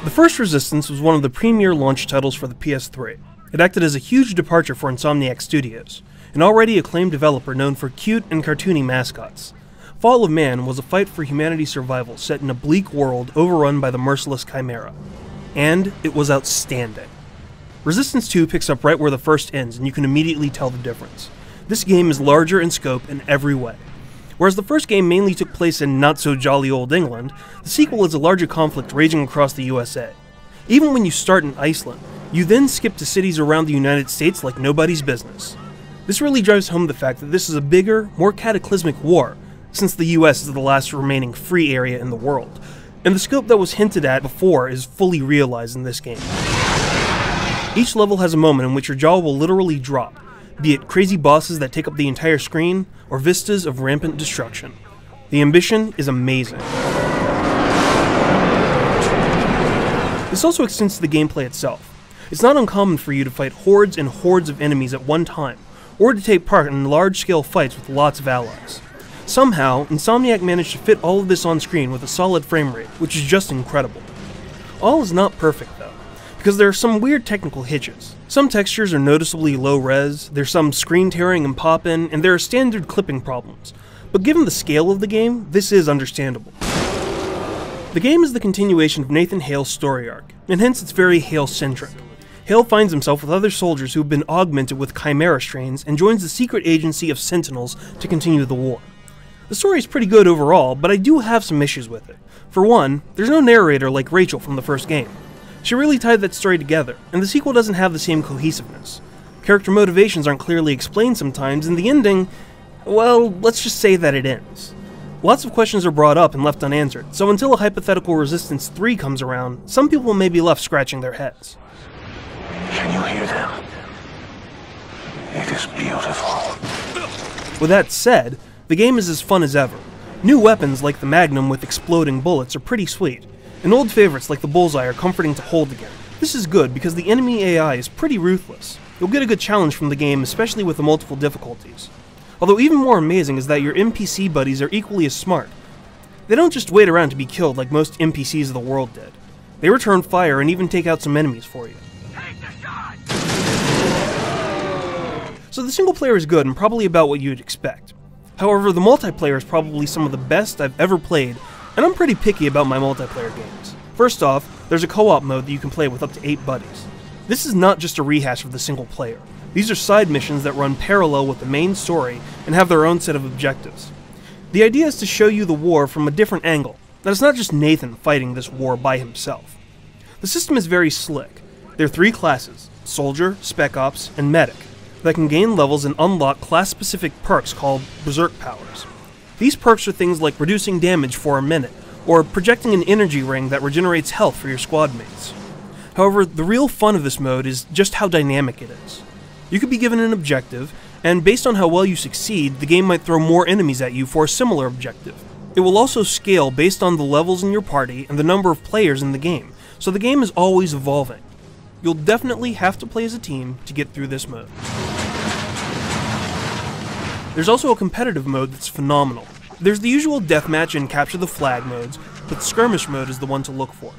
The first Resistance was one of the premier launch titles for the PS3. It acted as a huge departure for Insomniac Studios, an already acclaimed developer known for cute and cartoony mascots. Fall of Man was a fight for humanity's survival set in a bleak world overrun by the merciless Chimera. And it was outstanding. Resistance 2 picks up right where the first ends, and you can immediately tell the difference. This game is larger in scope in every way. Whereas the first game mainly took place in not-so-jolly old England, the sequel is a larger conflict raging across the USA. Even when you start in Iceland, you then skip to cities around the United States like nobody's business. This really drives home the fact that this is a bigger, more cataclysmic war, since the US is the last remaining free area in the world, and the scope that was hinted at before is fully realized in this game. Each level has a moment in which your jaw will literally drop, be it crazy bosses that take up the entire screen, or vistas of rampant destruction. The ambition is amazing. This also extends to the gameplay itself. It's not uncommon for you to fight hordes and hordes of enemies at one time, or to take part in large-scale fights with lots of allies. Somehow, Insomniac managed to fit all of this on screen with a solid frame rate, which is just incredible. All is not perfect though, because there are some weird technical hitches. Some textures are noticeably low res, there's some screen tearing and pop-in, and there are standard clipping problems. But given the scale of the game, this is understandable. The game is the continuation of Nathan Hale's story arc, and hence it's very Hale-centric. Hale finds himself with other soldiers who have been augmented with Chimera strains and joins the secret agency of Sentinels to continue the war. The story is pretty good overall, but I do have some issues with it. For one, there's no narrator like Rachel from the first game. She really tied that story together, and the sequel doesn't have the same cohesiveness. Character motivations aren't clearly explained sometimes, and the ending, well, let's just say that it ends. Lots of questions are brought up and left unanswered, so until a hypothetical Resistance 3 comes around, some people may be left scratching their heads. Can you hear them? It is beautiful. With that said, the game is as fun as ever. New weapons like the Magnum with exploding bullets are pretty sweet, and old favorites like the Bullseye are comforting to hold again. This is good because the enemy AI is pretty ruthless. You'll get a good challenge from the game, especially with the multiple difficulties. Although even more amazing is that your NPC buddies are equally as smart. They don't just wait around to be killed like most NPCs of the world did. They return fire and even take out some enemies for you. So the single player is good and probably about what you'd expect. However, the multiplayer is probably some of the best I've ever played, and I'm pretty picky about my multiplayer games. First off, there's a co-op mode that you can play with up to 8 buddies. This is not just a rehash of the single player. These are side missions that run parallel with the main story and have their own set of objectives. The idea is to show you the war from a different angle, that it's not just Nathan fighting this war by himself. The system is very slick. There are 3 classes, Soldier, Spec Ops, and Medic, that can gain levels and unlock class-specific perks called Berserk Powers. These perks are things like reducing damage for a minute, or projecting an energy ring that regenerates health for your squad mates. However, the real fun of this mode is just how dynamic it is. You could be given an objective, and based on how well you succeed, the game might throw more enemies at you for a similar objective. It will also scale based on the levels in your party and the number of players in the game, so the game is always evolving. You'll definitely have to play as a team to get through this mode. There's also a competitive mode that's phenomenal. There's the usual deathmatch and capture the flag modes, but skirmish mode is the one to look for.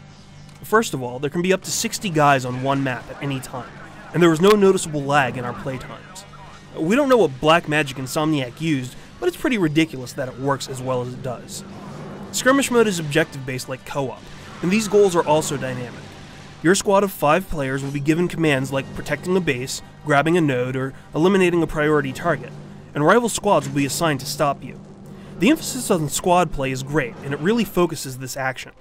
First of all, there can be up to 60 guys on one map at any time, and there was no noticeable lag in our playtimes. We don't know what black magic Insomniac used, but it's pretty ridiculous that it works as well as it does. Skirmish mode is objective based like co-op, and these goals are also dynamic. Your squad of 5 players will be given commands like protecting a base, grabbing a node, or eliminating a priority target, and rival squads will be assigned to stop you. The emphasis on squad play is great, and it really focuses this action.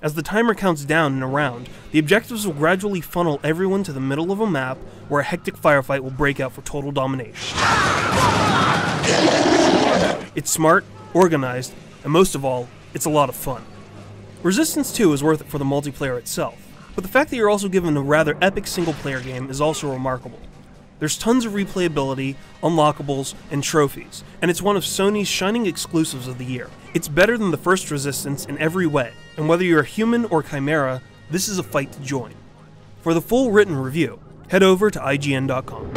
As the timer counts down in a round, the objectives will gradually funnel everyone to the middle of a map where a hectic firefight will break out for total domination. It's smart, organized, and most of all, it's a lot of fun. Resistance 2 is worth it for the multiplayer itself, but the fact that you're also given a rather epic single-player game is also remarkable. There's tons of replayability, unlockables, and trophies, and it's one of Sony's shining exclusives of the year. It's better than the first Resistance in every way, and whether you're a human or chimera, this is a fight to join. For the full written review, head over to IGN.com.